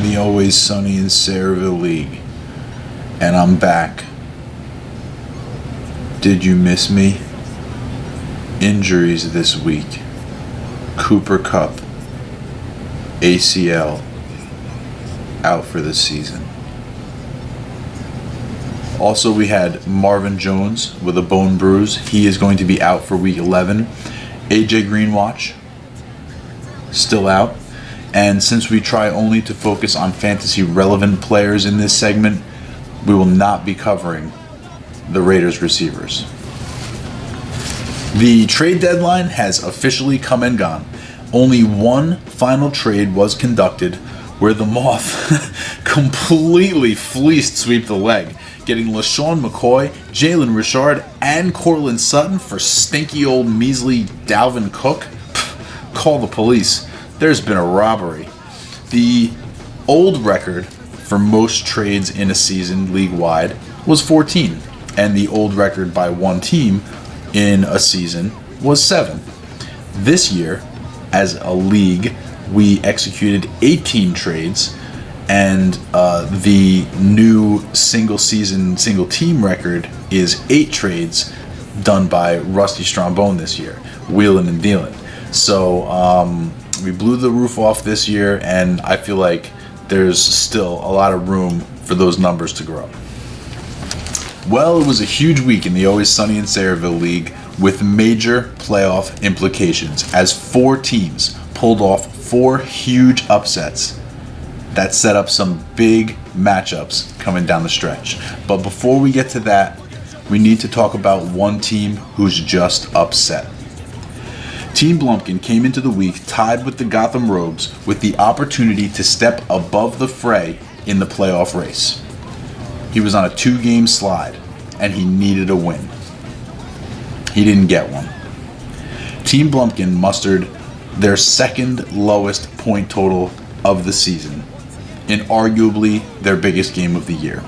the Always Sunny in Sayreville League, and I'm back. Did you miss me? Injuries this week. Cooper Kupp, ACL, out for the season. Also, we had Marvin Jones with a bone bruise. He is going to be out for week 11. AJ Greenwatch, still out. And since we try only to focus on fantasy relevant players in this segment, we will not be covering the Raiders receivers. The trade deadline has officially come and gone. Only one final trade was conducted where the Moth completely fleeced Sweep the Leg, getting LaShawn McCoy, Jalen Richard, and Cortland Sutton for stinky old measly Dalvin Cook. Call the police. There's been a robbery. The old record for most trades in a season league-wide was 14, and the old record by one team in a season was 7. This year, as a league, we executed 18 trades, and the new single-season, single-team record is 8 trades done by Rusty Strombone this year, wheeling and dealing. So we blew the roof off this year, and I feel like there's still a lot of room for those numbers to grow. Well, it was a huge week in the Always Sunny in Sayreville League with major playoff implications as 4 teams pulled off 4 huge upsets that set up some big matchups coming down the stretch. But before we get to that, we need to talk about one team who's just upset. Team Blumpkin came into the week tied with the Gotham Rogues with the opportunity to step above the fray in the playoff race. He was on a 2-game slide, and he needed a win. He didn't get one. Team Blumpkin mustered their second lowest point total of the season in arguably their biggest game of the year.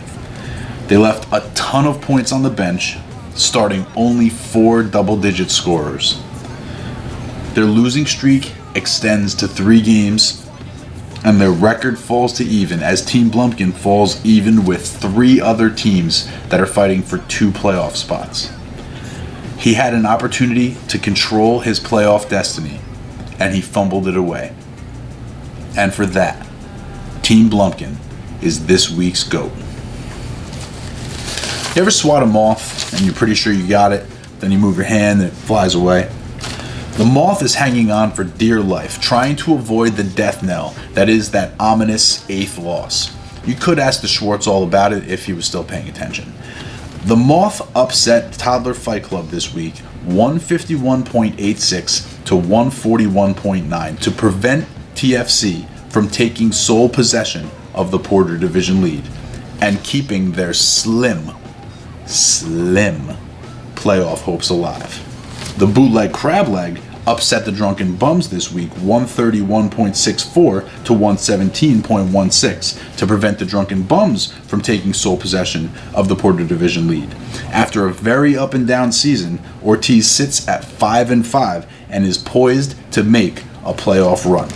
They left a ton of points on the bench, starting only 4 double-digit scorers. Their losing streak extends to 3 games, and their record falls to even as Team Blumpkin falls even with 3 other teams that are fighting for 2 playoff spots. He had an opportunity to control his playoff destiny, and he fumbled it away. And for that, Team Blumpkin is this week's GOAT. You ever swat a moth and you're pretty sure you got it, then you move your hand and it flies away? The moth is hanging on for dear life, trying to avoid the death knell that is that ominous 8th loss. You could ask the Schwartz all about it if he was still paying attention. The Moth upset Toddler Fight Club this week, 151.86 to 141.9, to prevent TFC from taking sole possession of the Porter Division lead and keeping their slim playoff hopes alive. The Bootleg Crab Leg upset the Drunken Bums this week, 131.64 to 117.16, to prevent the Drunken Bums from taking sole possession of the Porter Division lead. After a very up and down season, Ortiz sits at 5-5 and is poised to make a playoff run.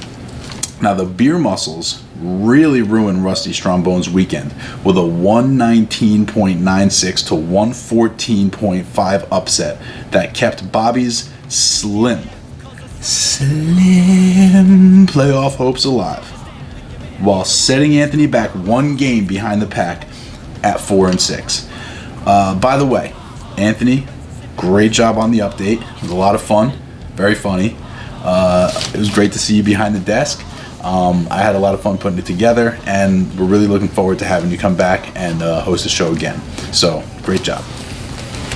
Now the Beer Muscles really ruined Rusty Strombone's weekend with a 119.96 to 114.5 upset that kept Bobby's slim playoff hopes alive, while setting Anthony back 1 game behind the pack at 4-6. By the way, Anthony, great job on the update. It was a lot of fun, very funny. It was great to see you behind the desk. I had a lot of fun putting it together, and we're really looking forward to having you come back and host the show again. So, great job.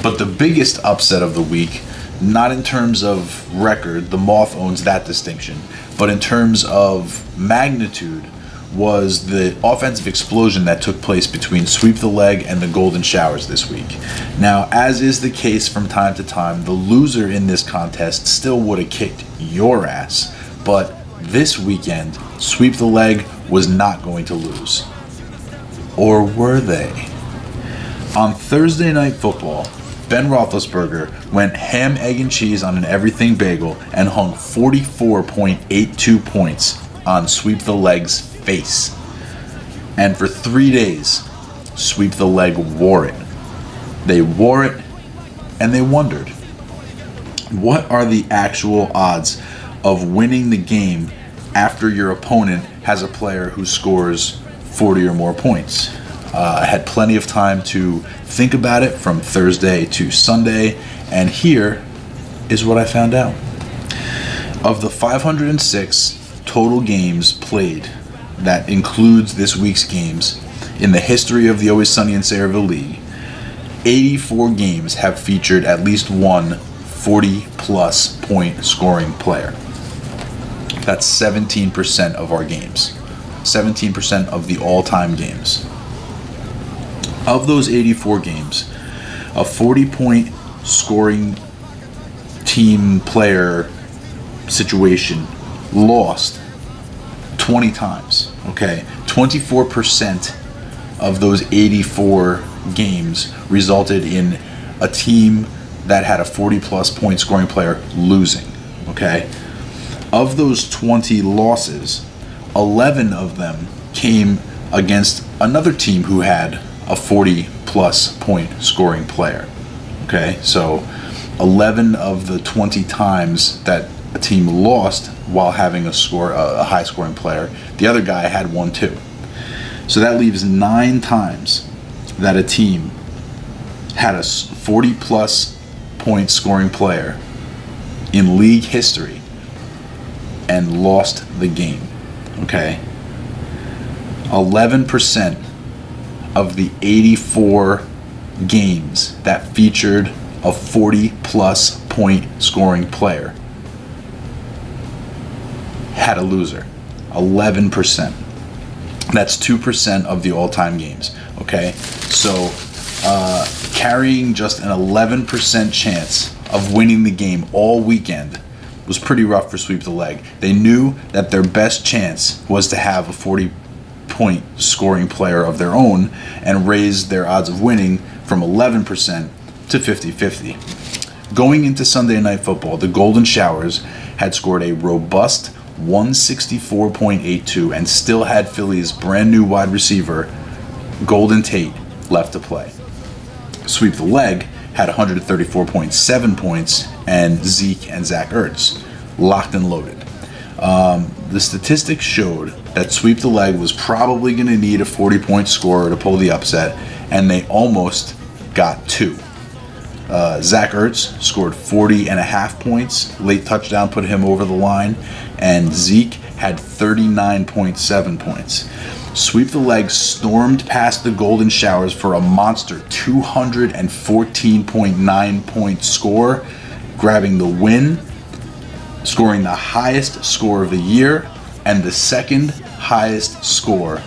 But the biggest upset of the week, not in terms of record, the Moth owns that distinction, but in terms of magnitude, was the offensive explosion that took place between Sweep the Leg and the Golden Showers this week. Now, as is the case from time to time, the loser in this contest still would have kicked your ass, but this weekend, Sweep the Leg was not going to lose. Or were they? On Thursday Night Football, Ben Roethlisberger went ham, egg, and cheese on an everything bagel and hung 44.82 points on Sweep the Leg's face. And for 3 days, Sweep the Leg wore it. They wore it, and they wondered, what are the actual odds of winning the game after your opponent has a player who scores 40 or more points? I had plenty of time to think about it from Thursday to Sunday, and here is what I found out. Of the 506 total games played, that includes this week's games, in the history of the Always Sunny in Sayreville League, 84 games have featured at least one 40-plus point scoring player. That's 17% of our games. 17% of the all-time games. Of those 84 games, a 40-point scoring team player situation lost 20 times. Okay, 24% of those 84 games resulted in a team that had a 40-plus point scoring player losing. Okay, of those 20 losses, 11 of them came against another team who had a 40-plus point scoring player. Okay, so 11 of the 20 times that a team lost while having a high scoring player, the other guy had one too. So that leaves 9 times that a team had a 40-plus point scoring player in league history and lost the game. Okay, 11% of the 84 games that featured a 40-plus point scoring player had a loser. 11%. That's 2% of the all-time games. Okay, so carrying just an 11% chance of winning the game all weekend was pretty rough for Sweep the Leg. They knew that their best chance was to have a 40-point scoring player of their own and raise their odds of winning from 11% to 50-50. Going into Sunday Night Football, the Golden Showers had scored a robust 164.82 and still had Philly's brand new wide receiver, Golden Tate, left to play. Sweep the Leg had 134.7 points and Zeke and Zach Ertz locked and loaded. The statistics showed that Sweep the Leg was probably going to need a 40-point scorer to pull the upset, and they almost got 2. Zach Ertz scored 40.5 points. Late touchdown put him over the line. And Zeke had 39.7 points. Sweep the Leg stormed past the Golden Showers for a monster 214.9 point score, grabbing the win, scoring the highest score of the year and the second highest score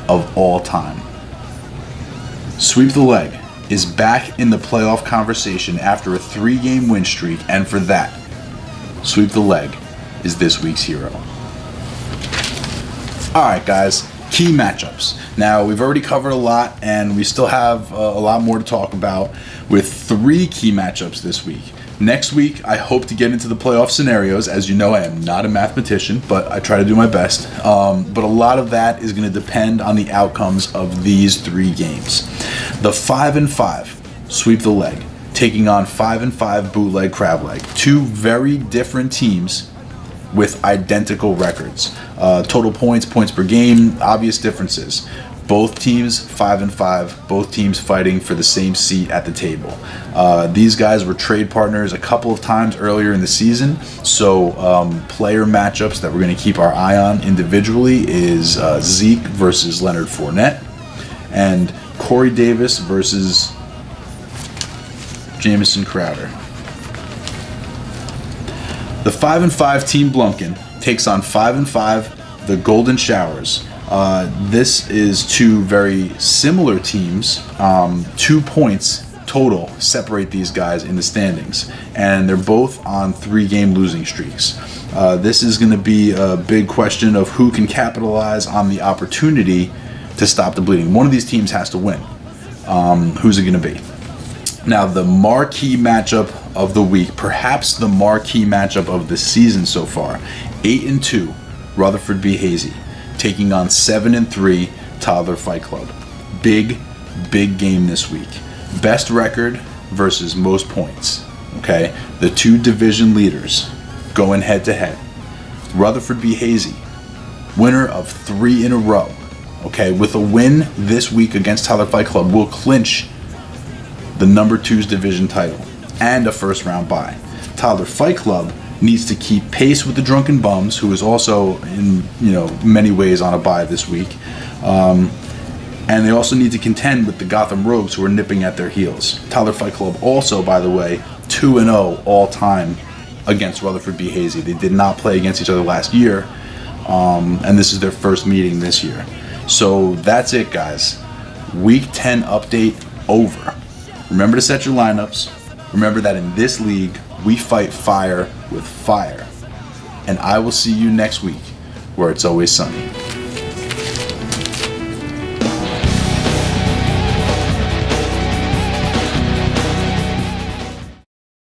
of all time. Sweep the Leg is back in the playoff conversation after a 3-game win streak, and for that, Sweep the Leg is this week's hero. Alright guys, key matchups. Now we've already covered a lot and we still have a lot more to talk about with 3 key matchups this week. Next week I hope to get into the playoff scenarios. As you know, I am not a mathematician, but I try to do my best. But a lot of that is going to depend on the outcomes of these 3 games. The 5-5 Sweep the Leg taking on 5-5 Bootleg Crab Leg. 2 very different teams with identical records. Total points, points per game, obvious differences. Both teams 5-5, both teams fighting for the same seat at the table. These guys were trade partners a couple of times earlier in the season, so player matchups that we're going to keep our eye on individually is Zeke versus Leonard Fournette and Corey Davis versus Jamison Crowder. The 5-5 Team Blumpkin takes on 5-5 the Golden Showers. This is 2 very similar teams. 2 points total separate these guys in the standings, and they're both on 3-game losing streaks. This is going to be a big question of who can capitalize on the opportunity to stop the bleeding. One of these teams has to win. Who's it going to be? Now, the marquee matchup of the week, perhaps the marquee matchup of the season so far, 8-2, Rutherford B. Hazy, taking on 7-3 Toddler Fight Club. Big game this week. Best record versus most points. Okay, the two division leaders going head to head. Rutherford B. Hazy, winner of 3 in a row. Okay, with a win this week against Toddler Fight Club, will clinch the number 2's division title and a first round bye. Toddler Fight Club needs to keep pace with the Drunken Bums, who is also in many ways on a bye this week. And they also need to contend with the Gotham Rogues, who are nipping at their heels. Toddler Fight Club also, by the way, 2-0 all time against Rutherford B. Hazy. They did not play against each other last year, and this is their first meeting this year. So that's it, guys. Week 10 update over. Remember to set your lineups. Remember that in this league, we fight fire with fire. And I will see you next week, where it's always sunny.